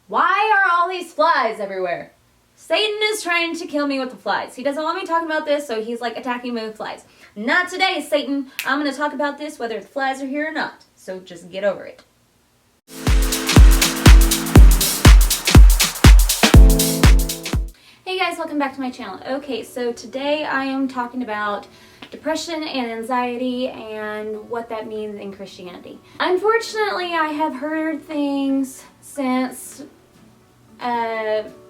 Why are all these flies everywhere? Satan is trying to kill me with the flies. He doesn't want me talking about this, so he's like attacking me with flies. Not today, Satan. I'm going to talk about this whether the flies are here or not. So just get over it. Hey guys, welcome back to my channel. Okay, so today I am talking about depression and anxiety and what that means in Christianity. Unfortunately, I have heard things since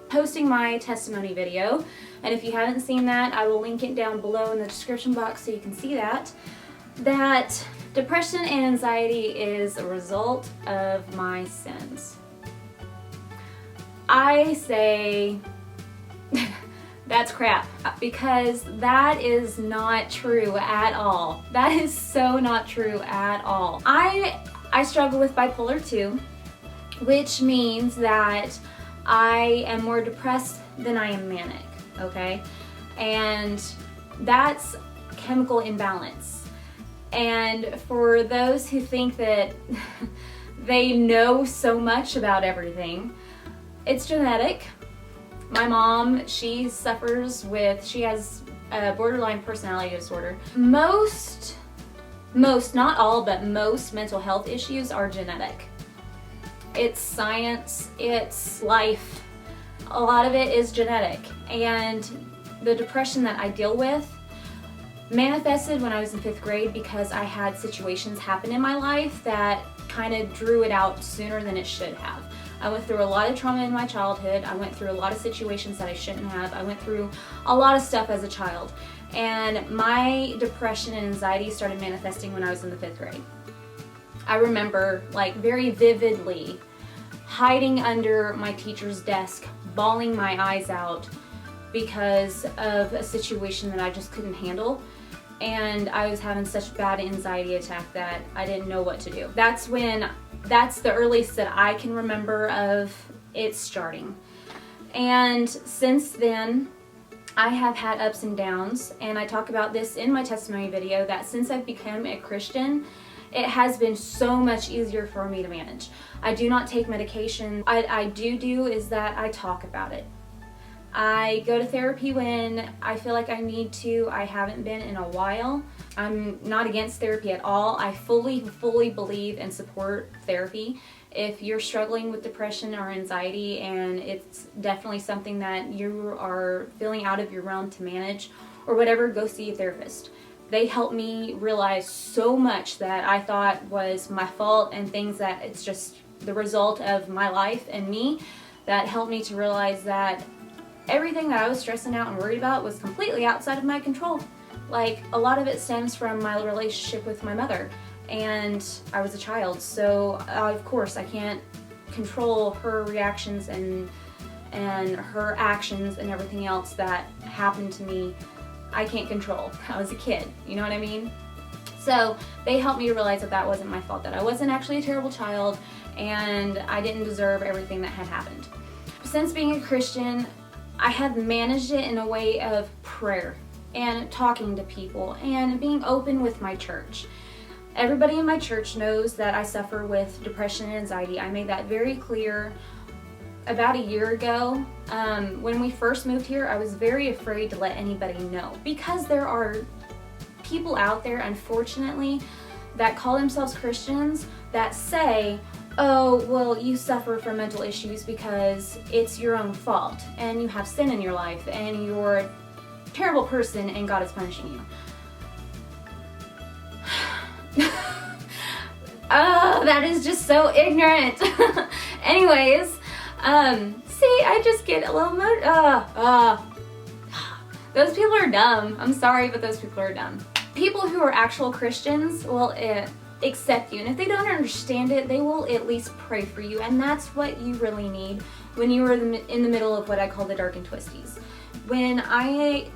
posting my testimony video, and if you haven't seen that, I will link it down below in the description box so you can see that depression and anxiety is a result of my sins. I say that's crap, because that is not true at all. That is so not true at all. I struggle with bipolar 2, which means that I am more depressed than I am manic, okay? And that's chemical imbalance. And for those who think that they know so much about everything, it's genetic. My mom, she has a borderline personality disorder. Most, not all, but most mental health issues are genetic. It's science, it's life. A lot of it is genetic. And the depression that I deal with manifested when I was in 5th grade because I had situations happen in my life that kind of drew it out sooner than it should have. I went through a lot of trauma in my childhood. I went through a lot of situations that I shouldn't have. I went through a lot of stuff as a child. And my depression and anxiety started manifesting when I was in the 5th grade. I remember, like, very vividly hiding under my teacher's desk, bawling my eyes out because of a situation that I just couldn't handle. And I was having such bad anxiety attack that I didn't know what to do. That's the earliest that I can remember of it starting. And since then, I have had ups and downs, and I talk about this in my testimony video, that since I've become a Christian, it has been so much easier for me to manage. I do not take medication. I do is that I talk about it. I go to therapy when I feel like I need to. I haven't been in a while. I'm not against therapy at all. I fully believe and support therapy. If you're struggling with depression or anxiety and it's definitely something that you are feeling out of your realm to manage or whatever, go see a therapist. They helped me realize so much that I thought was my fault and things that it's just the result of my life and me, that helped me to realize that everything that I was stressing out and worried about was completely outside of my control. Like, a lot of it stems from my relationship with my mother, and I was a child, so of course I can't control her reactions and her actions and everything else that happened to me. I can't control. I was a kid, you know what I mean? So they helped me realize that that wasn't my fault, that I wasn't actually a terrible child, and I didn't deserve everything that had happened. Since being a Christian, I have managed it in a way of prayer and talking to people and being open with my church. Everybody in my church knows that I suffer with depression and anxiety. I made that very clear about a year ago. When we first moved here, I was very afraid to let anybody know, because there are people out there, unfortunately, that call themselves Christians that say, oh, well, you suffer from mental issues because it's your own fault and you have sin in your life and you're a terrible person and God is punishing you. Oh, that is just so ignorant. Anyways, see, I just get a little those people are dumb. I'm sorry, but those people are dumb. People who are actual Christians will accept you, and if they don't understand it, they will at least pray for you, and that's what you really need when you are in the middle of what I call the dark and twisties. When I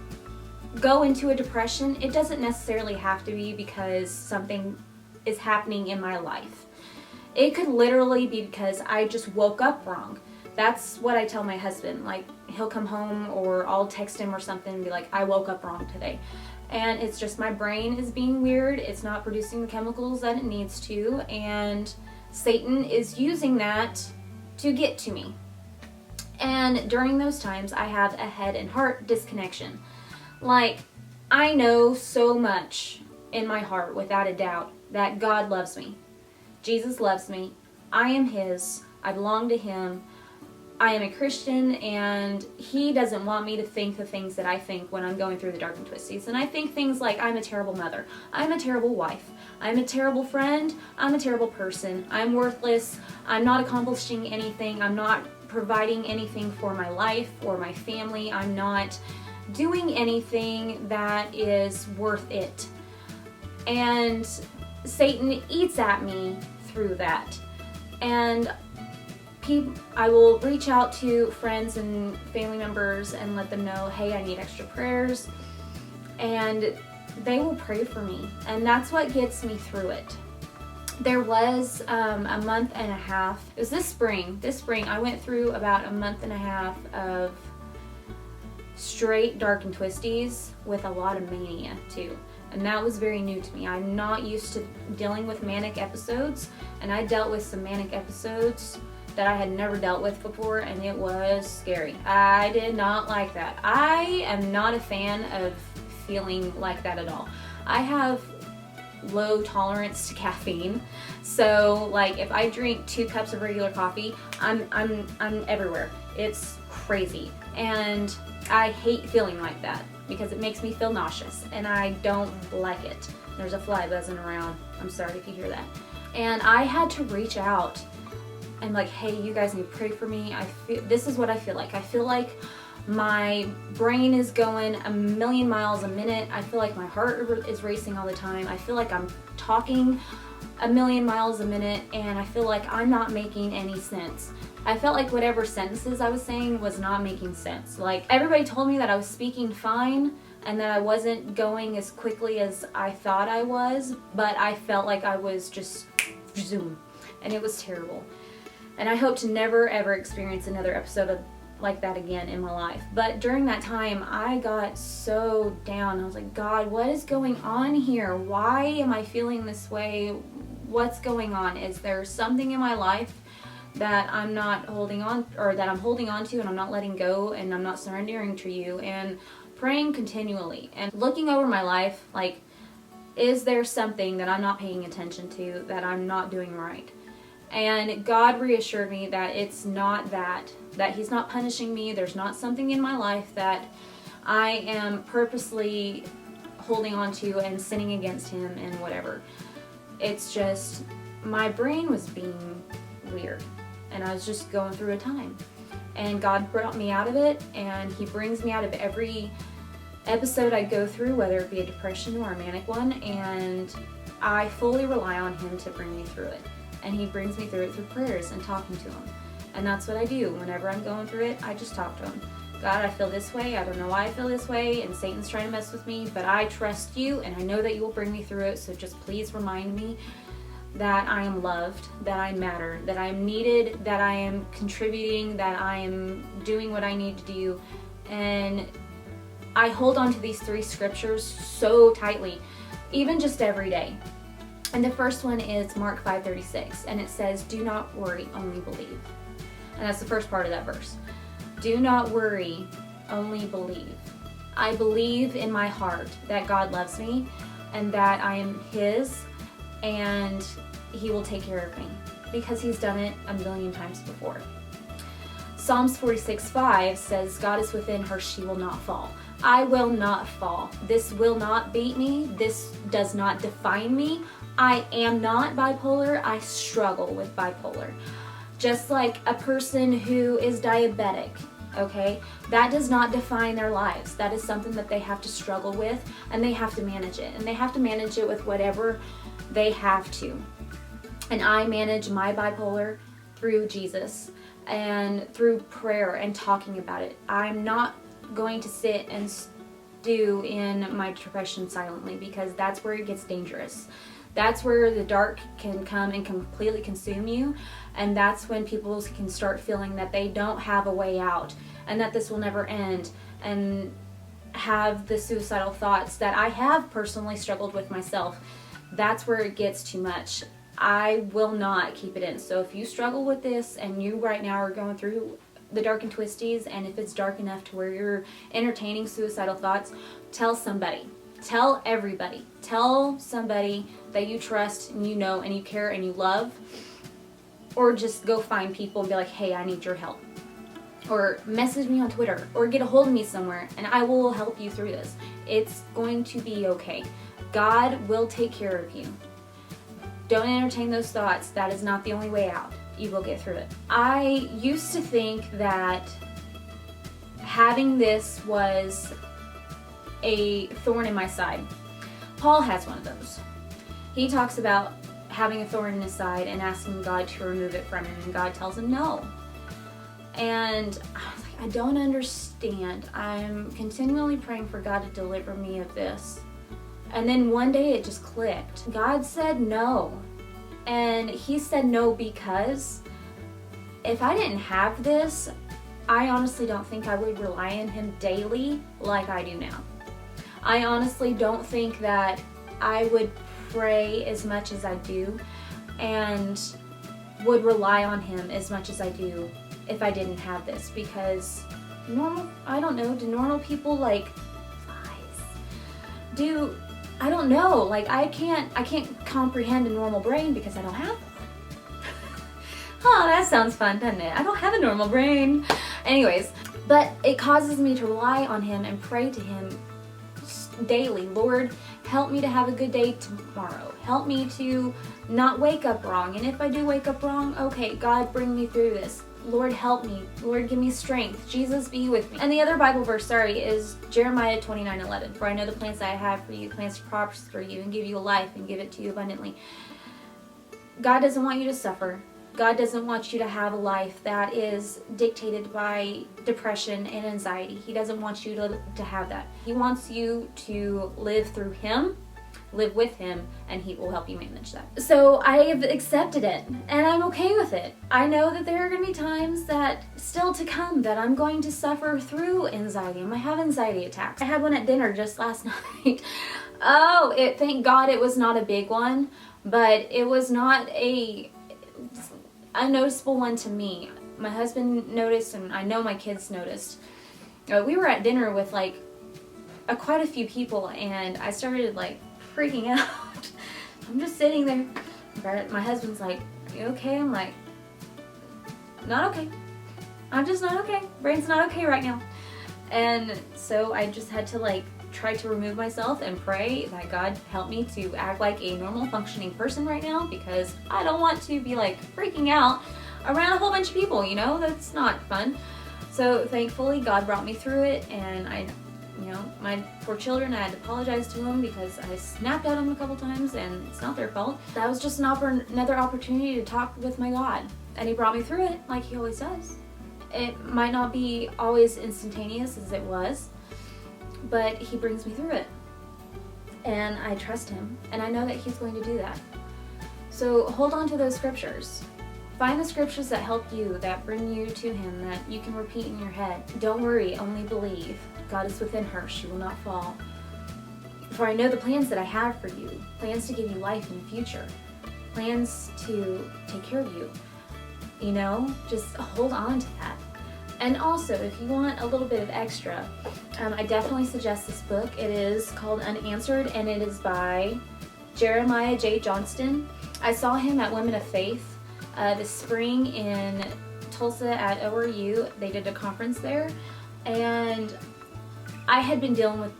go into a depression, it doesn't necessarily have to be because something is happening in my life. It could literally be because I just woke up wrong. That's what I tell my husband. Like, he'll come home or I'll text him or something and be like, I woke up wrong today. And it's just my brain is being weird. It's not producing the chemicals that it needs to. And Satan is using that to get to me. And during those times, I have a head and heart disconnection. Like, I know so much in my heart, without a doubt, that God loves me. Jesus loves me. I am His. I belong to Him. I am a Christian, and He doesn't want me to think the things that I think when I'm going through the dark and twisties. And I think things like, I'm a terrible mother. I'm a terrible wife. I'm a terrible friend. I'm a terrible person. I'm worthless. I'm not accomplishing anything. I'm not providing anything for my life or my family. I'm not doing anything that is worth it. And Satan eats at me through that. And I will reach out to friends and family members and let them know, hey, I need extra prayers. And they will pray for me. And that's what gets me through it. There was a month and a half. It was this spring. I went through about a month and a half of straight dark and twisties with a lot of mania too. And that was very new to me. I'm not used to dealing with manic episodes. And I dealt with some manic episodes that I had never dealt with before, and it was scary. I did not like that. I am not a fan of feeling like that at all. I have low tolerance to caffeine, so like if I drink 2 cups of regular coffee, I'm everywhere. It's crazy, and I hate feeling like that because it makes me feel nauseous, and I don't like it. There's a fly buzzing around. I'm sorry if you hear that. And I had to reach out and like, hey, you guys need to pray for me. This is what I feel like. I feel like my brain is going a million miles a minute. I feel like my heart is racing all the time. I feel like I'm talking a million miles a minute, and I feel like I'm not making any sense. I felt like whatever sentences I was saying was not making sense. Like, everybody told me that I was speaking fine and that I wasn't going as quickly as I thought I was, but I felt like I was just zoom, and it was terrible. And I hope to never ever experience another episode like that again in my life. But during that time, I got so down. I was like, God, what is going on here? Why am I feeling this way? What's going on? Is there something in my life that I'm not holding on, or that I'm holding on to and I'm not letting go, and I'm not surrendering to you? And praying continually and looking over my life, like, is there something that I'm not paying attention to, that I'm not doing right? And God reassured me that it's not that He's not punishing me. There's not something in my life that I am purposely holding on to and sinning against Him and whatever. It's just my brain was being weird, and I was just going through a time. And God brought me out of it, and He brings me out of every episode I go through, whether it be a depression or a manic one, and I fully rely on Him to bring me through it. And He brings me through it through prayers and talking to Him. And that's what I do. Whenever I'm going through it, I just talk to Him. God, I feel this way. I don't know why I feel this way, and Satan's trying to mess with me, but I trust you, and I know that you will bring me through it. So just please remind me that I am loved, that I matter, that I am needed, that I am contributing, that I am doing what I need to do. And I hold on to these 3 scriptures so tightly, even just every day. And the first one is Mark 5:36, and it says, do not worry, only believe. And that's the first part of that verse. Do not worry, only believe. I believe in my heart that God loves me and that I am His, and He will take care of me because He's done it a million times before. Psalms 46:5 says, God is within her, she will not fall. I will not fall. This will not beat me. This does not define me. I am not bipolar. I struggle with bipolar. Just like a person who is diabetic, okay? That does not define their lives. That is something that they have to struggle with, and they have to manage it. And they have to manage it with whatever they have to. And I manage my bipolar through Jesus and through prayer and talking about it. I'm not going to sit and stew in my depression silently, because that's where it gets dangerous. That's where the dark can come and completely consume you, and that's when people can start feeling that they don't have a way out and that this will never end, and have the suicidal thoughts that I have personally struggled with myself. That's where it gets too much. I will not keep it in. So if you struggle with this and you right now are going through the dark and twisties, and if it's dark enough to where you're entertaining suicidal thoughts, tell somebody. Tell everybody. Tell somebody that you trust and you know and you care and you love. Or just go find people and be like, hey, I need your help. Or message me on Twitter, or get a hold of me somewhere, and I will help you through this. It's going to be okay. God will take care of you. Don't entertain those thoughts. That is not the only way out. You will get through it. I used to think that having this was a thorn in my side. Paul has one of those. He talks about having a thorn in his side and asking God to remove it from him, and God tells him no. And I was like, I don't understand. I'm continually praying for God to deliver me of this. And then one day it just clicked. God said no. And he said no because if I didn't have this, I honestly don't think I would rely on him daily like I do now. I honestly don't think that I would pray as much as I do and would rely on him as much as I do if I didn't have this, because I don't know, do normal people like flies? I don't know, like I can't comprehend a normal brain because I don't have one. Oh, that sounds fun, doesn't it? I don't have a normal brain. Anyways, but it causes me to rely on him and pray to him daily. Lord, help me to have a good day tomorrow. Help me to not wake up wrong. And if I do wake up wrong, okay, God, bring me through this. Lord, help me. Lord, give me strength. Jesus, be with me. And the other Bible verse, is Jeremiah 29:11. For I know the plans that I have for you, plans to prosper you and give you a life and give it to you abundantly. God doesn't want you to suffer. God doesn't want you to have a life that is dictated by depression and anxiety. He doesn't want you to have that. He wants you to live through him, live with him, and he will help you manage that. So I have accepted it, and I'm okay with it. I know that there are going to be times that still to come that I'm going to suffer through anxiety. I might have anxiety attacks. I had one at dinner just last night. Thank God it was not a big one, but it was not a unnoticeable one to me. My husband noticed, and I know my kids noticed. We were at dinner with quite a few people, and I started freaking out. I'm just sitting there. My husband's like, "Are you okay?" I'm like, "Not okay. I'm just not okay. Brain's not okay right now." And so I just had to try to remove myself and pray that God help me to act like a normal functioning person right now, because I don't want to be freaking out around a whole bunch of people, that's not fun. So thankfully God brought me through it, and my poor children, I had to apologize to them because I snapped at them a couple times, and it's not their fault. That was just another opportunity to talk with my God, and he brought me through it like he always does. It might not be always instantaneous as it was, but he brings me through it, and I trust him, and I know that he's going to do that. So hold on to those scriptures. Find the scriptures that help you, that bring you to him, that you can repeat in your head. Don't worry, only believe. God is within her, she will not fall. For I know the plans that I have for you, plans to give you life in the future, plans to take care of you. Just hold on to that. And also, if you want a little bit of extra, I definitely suggest this book. It is called Unanswered, and it is by Jeremiah J. Johnston. I saw him at Women of Faith this spring in Tulsa at ORU. They did a conference there, and I had been dealing with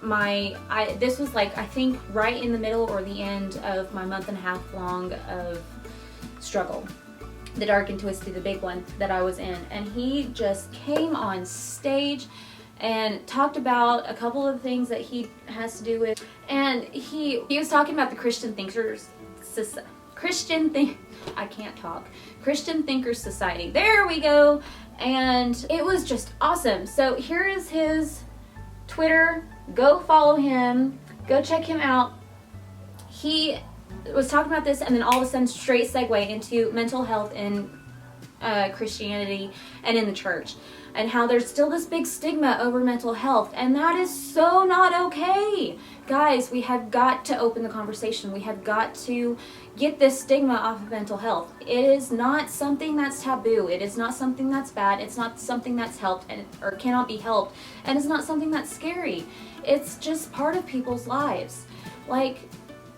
this was I think right in the middle or the end of my month and a half long of struggle. The dark and twisty, the big one that I was in. And he just came on stage and talked about a couple of things that he has to do with. And he was talking about the Christian Thinkers Society. There we go. And it was just awesome. So here is his Twitter. Go follow him. Go check him out. He was talking about this, and then all of a sudden straight segue into mental health and Christianity and in the church, and how there's still this big stigma over mental health, and that is so not okay. Guys, we have got to open the conversation. We have got to get this stigma off of mental health. It is not something that's taboo. It is not something that's bad. It's not something that's helped or cannot be helped, and it's not something that's scary. It's just part of people's lives. Like,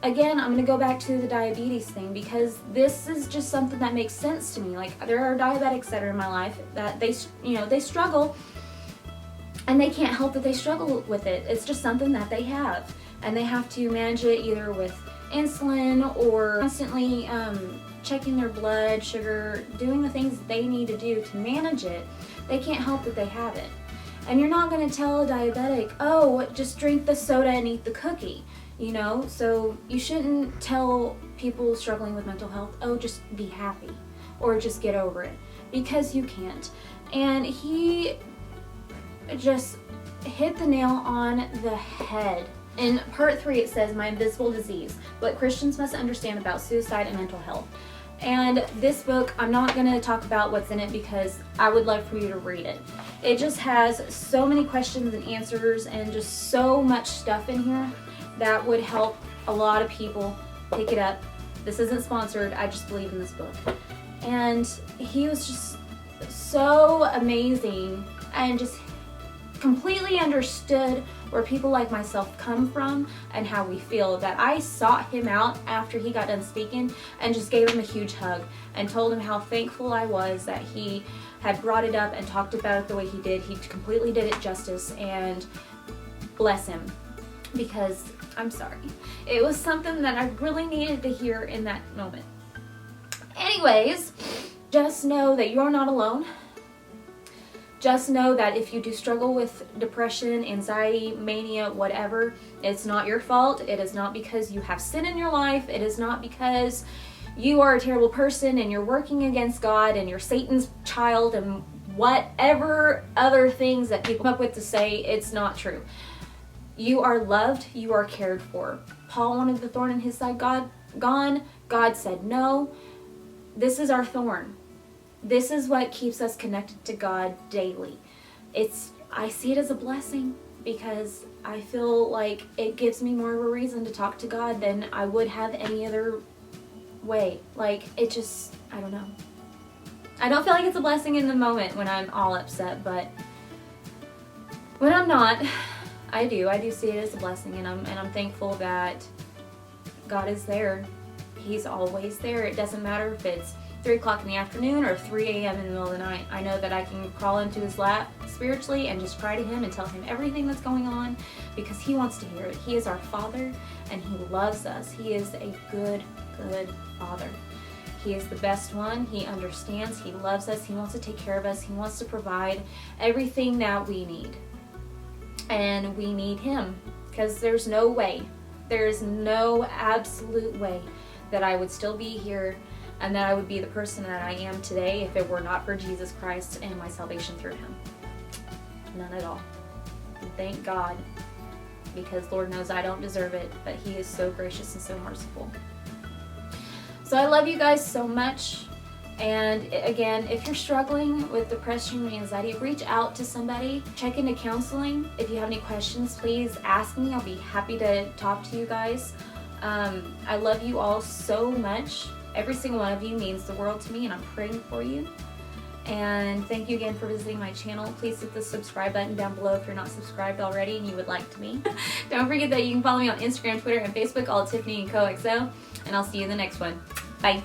again, I'm going to go back to the diabetes thing, because this is just something that makes sense to me. Like, there are diabetics that are in my life that they struggle, and they can't help that they struggle with it. It's just something that they have, and they have to manage it either with insulin or constantly checking their blood sugar, doing the things that they need to do to manage it. They can't help that they have it. And you're not going to tell a diabetic, oh, just drink the soda and eat the cookie. You know, so you shouldn't tell people struggling with mental health, oh, just be happy or just get over it, because you can't. And he just hit the nail on the head. In part 3, it says, My Invisible Disease, What Christians Must Understand About Suicide and Mental Health. And this book, I'm not going to talk about what's in it because I would love for you to read it. It just has so many questions and answers and just so much stuff in here that would help a lot of people. Pick it up. This isn't sponsored. I just believe in this book. And he was just so amazing and just completely understood where people like myself come from and how we feel. That I sought him out after he got done speaking and just gave him a huge hug and told him how thankful I was that he had brought it up and talked about it the way he did. He completely did it justice, and bless him, because I'm sorry. It was something that I really needed to hear in that moment. Anyways, just know that you're not alone. Just know that if you do struggle with depression, anxiety, mania, whatever, it's not your fault. It is not because you have sin in your life. It is not because you are a terrible person and you're working against God and you're Satan's child and whatever other things that people come up with to say. It's not true. You are loved. You are cared for. Paul wanted the thorn in his side gone. God said no. This is our thorn. This is what keeps us connected to God daily. I see it as a blessing, because I feel like it gives me more of a reason to talk to God than I would have any other way. Like, it just, I don't know. I don't feel like it's a blessing in the moment when I'm all upset, but when I'm not, I do see it as a blessing, and I'm thankful that God is there. He's always there. It doesn't matter if it's 3 o'clock in the afternoon or 3 a.m. in the middle of the night. I know that I can crawl into his lap spiritually and just cry to him and tell him everything that's going on, because he wants to hear it. He is our Father, and he loves us. He is a good Father. He is the best one. He understands. He loves us. He wants to take care of us. He wants to provide everything that we need. And we need him, because there's no way, there's no absolute way that I would still be here and that I would be the person that I am today if it were not for Jesus Christ and my salvation through him. None at all. And thank God, because Lord knows I don't deserve it, but he is so gracious and so merciful. So I love you guys so much. And again, if you're struggling with depression and anxiety, reach out to somebody. Check into counseling. If you have any questions, please ask me. I'll be happy to talk to you guys. I love you all so much. Every single one of you means the world to me, and I'm praying for you. And thank you again for visiting my channel. Please hit the subscribe button down below if you're not subscribed already and you would like to me. Don't forget that you can follow me on Instagram, Twitter, and Facebook, all at Tiffaneyandcoxo. And I'll see you in the next one. Bye.